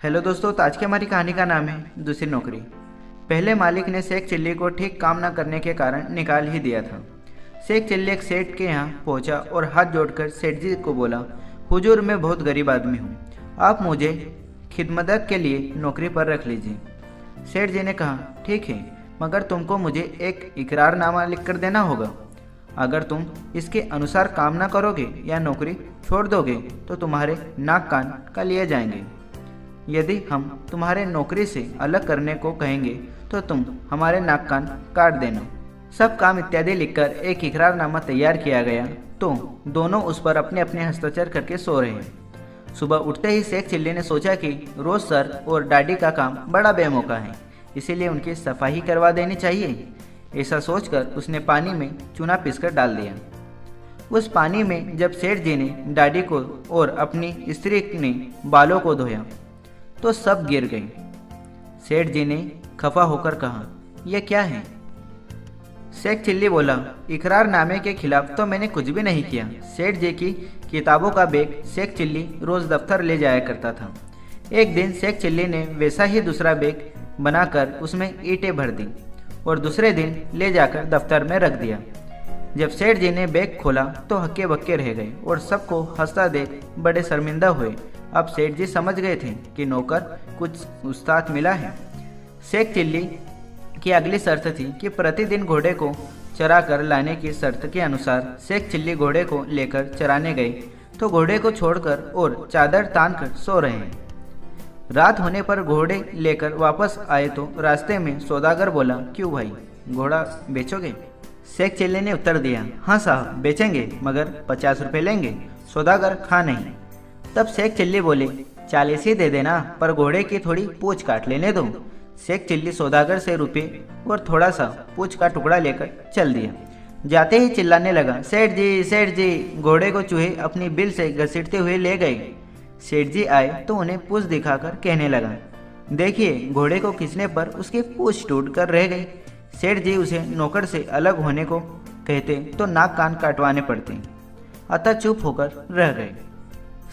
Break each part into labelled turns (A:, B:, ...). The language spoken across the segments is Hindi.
A: हेलो दोस्तों, तो आज की हमारी कहानी का नाम है दूसरी नौकरी। पहले मालिक ने शेख चिल्ली को ठीक काम न करने के कारण निकाल ही दिया था। शेख चिल्ली एक सेठ के यहाँ पहुंचा और हाथ जोड़कर सेठ जी को बोला, हुजूर मैं बहुत गरीब आदमी हूँ, आप मुझे खिदमत के लिए नौकरी पर रख लीजिए। सेठ जी ने कहा, ठीक है, मगर तुमको मुझे एक इकरारनामा लिख कर देना होगा। अगर तुम इसके अनुसार काम ना करोगे या नौकरी छोड़ दोगे तो तुम्हारे नाक कान का लिए जाएंगे। यदि हम तुम्हारे नौकरी से अलग करने को कहेंगे तो तुम हमारे नाक कान काट देना। सब काम इत्यादि लिखकर एक इकरारनामा तैयार किया गया तो दोनों उस पर अपने अपने हस्ताक्षर करके सो रहे हैं। सुबह उठते ही शेख चिल्ली ने सोचा कि रोज सर और दाढ़ी का काम बड़ा बेमौका है, इसीलिए उनकी सफाई करवा देनी चाहिए। ऐसा सोचकर उसने पानी में चूना पीसकर डाल दिया। उस पानी में जब सेठ जी ने दाढ़ी को और अपनी स्त्री ने बालों को धोया तो सब गिर गए। सेठ जी ने खफा होकर कहा, यह क्या है? शेख चिल्ली बोला, इकरारनामे के खिलाफ तो मैंने कुछ भी नहीं किया। सेठ जी की किताबों का बैग शेख चिल्ली रोज दफ्तर ले जाया करता था। एक दिन शेख चिल्ली ने वैसा ही दूसरा बैग बनाकर उसमें ईंटें भर दी और दूसरे दिन ले जाकर दफ्तर में रख दिया। जब सेठ जी ने बैग खोला तो हक्के बक्के रह गए और सबको हंसता देख बड़े शर्मिंदा हुए। अब सेठ जी समझ गए थे कि नौकर कुछ उस्ताद मिला है। शेख चिल्ली की अगली शर्त थी कि प्रतिदिन घोड़े को चरा कर लाने की शर्त के अनुसार शेख चिल्ली घोड़े को लेकर चराने गए तो घोड़े को छोड़कर और चादर तान कर सो रहे हैं। रात होने पर घोड़े लेकर वापस आए तो रास्ते में सौदागर बोला, क्यों भाई, घोड़ा बेचोगे? शेख चिल्ली ने उत्तर दिया, हाँ साहब बेचेंगे, मगर 50 रुपये लेंगे। सौदागर खा नहीं। तब शेख चिल्ली बोले, 40 ही दे देना, पर घोड़े की थोड़ी पूंछ काट लेने दो। शेख चिल्ली सौदागर से रुपये और थोड़ा सा पूंछ का टुकड़ा लेकर चल दिया। जाते ही चिल्लाने लगा, सेठ जी, घोड़े को चूहे अपनी बिल से घसीटते हुए ले गए। सेठ जी आए तो उन्हें पूंछ दिखाकर कहने लगा, देखिए घोड़े को खींचने पर उसकी पूंछ टूट कर रह गई। सेठ जी उसे नौकर से अलग होने को कहते तो नाक कान काटवाने पड़ते, अतः चुप होकर रह गए।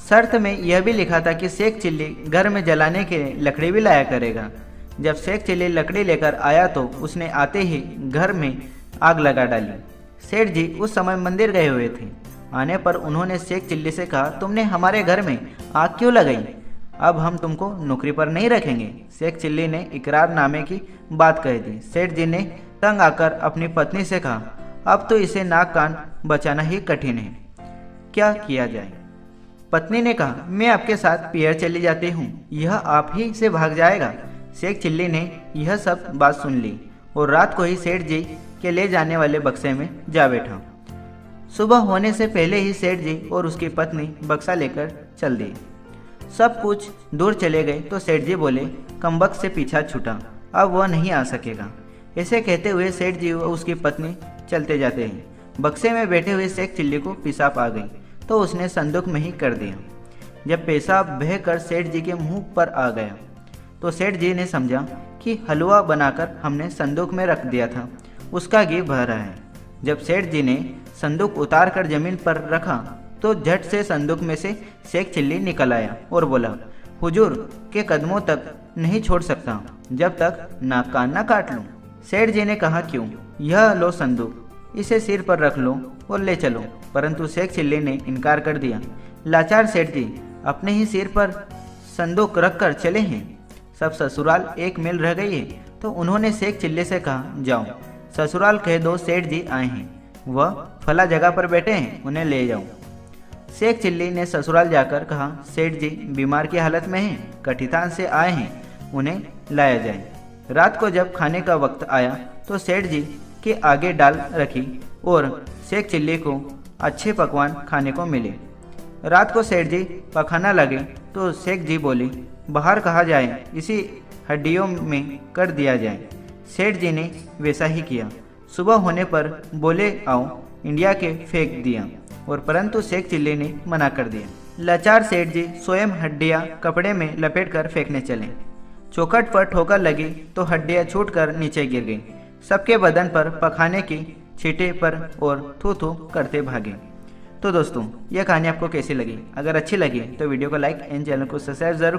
A: शर्त में यह भी लिखा था कि शेख चिल्ली घर में जलाने के लिए लकड़ी भी लाया करेगा। जब शेख चिल्ली लकड़ी लेकर आया तो उसने आते ही घर में आग लगा डाली। सेठ जी उस समय मंदिर गए हुए थे। आने पर उन्होंने शेख चिल्ली से कहा, तुमने हमारे घर में आग क्यों लगाई? अब हम तुमको नौकरी पर नहीं रखेंगे। शेख चिल्ली ने इकरारनामे की बात कह दी। सेठ जी ने तंग आकर अपनी पत्नी से कहा, अब तो इसे नाक कान बचाना ही कठिन है, क्या किया जाए? पत्नी ने कहा, मैं आपके साथ पियर चली जाती हूँ, यह आप ही से भाग जाएगा। शेख चिल्ली ने यह सब बात सुन ली और रात को ही सेठ जी के ले जाने वाले बक्से में जा बैठा। सुबह होने से पहले ही सेठ जी और उसकी पत्नी बक्सा लेकर चल दी। सब कुछ दूर चले गए तो सेठ जी बोले, कमबख्त से पीछा छूटा, अब वह नहीं आ सकेगा। ऐसे कहते हुए सेठ जी और उसकी पत्नी चलते जाते हैं। बक्से में बैठे हुए शेख चिल्ली को पेशाब आ गई तो उसने संदूक में ही कर दिया। जब पेशाब बहकर सेठ जी के मुंह पर आ गया तो सेठ जी ने समझा कि हलवा बनाकर हमने संदूक में रख दिया था, उसका घी बह रहा है। जब सेठ जी ने संदूक उतार कर जमीन पर रखा तो झट से संदूक में से शेख चिल्ली निकल आया और बोला, हुजूर के कदमों तक नहीं छोड़ सकता जब तक नाक कान ना काट लूं। सेठ जी ने कहा, क्यों? यह लो संदूक, इसे सिर पर रख लो और ले चलो। परंतु शेख चिल्ली ने इनकार कर दिया। लाचार सेठ जी अपने ही सिर पर संदूक रखकर चले हैं। सब ससुराल एक मील रह गई है तो उन्होंने शेख चिल्ली से कहा, जाओ ससुराल कह दो सेठ जी आए हैं, वह फला जगह पर बैठे हैं, उन्हें ले जाओ। शेख चिल्ली ने ससुराल जाकर कहा, सेठ जी बीमार की हालत में हैं, कटितान से आए हैं, उन्हें लाया जाए। रात को जब खाने का वक्त आया तो सेठ जी के आगे डाल रखी और शेख चिल्ली को अच्छे पकवान खाने को मिले। रात को सेठ जी पखाना लगे तो शेख जी बोले, बाहर कहा जाए, इसी हड्डियों में कर दिया जाए। सेठ जी ने वैसा ही किया। सुबह होने पर बोले, आओ, इंडिया के फेंक दिया, और परंतु शेख चिल्ली ने मना कर दिया। लाचार सेठ जी स्वयं हड्डियां कपड़े में लपेटकर फेंकने चले। चौखट पर ठोकर लगी तो हड्डियां छूटकर नीचे गिर गई। सबके बदन पर पखाने की छींटे पर और थू थू करते भागे। तो दोस्तों, यह कहानी आपको कैसी लगी? अगर अच्छी लगी तो वीडियो को लाइक एंड चैनल को सब्सक्राइब जरूर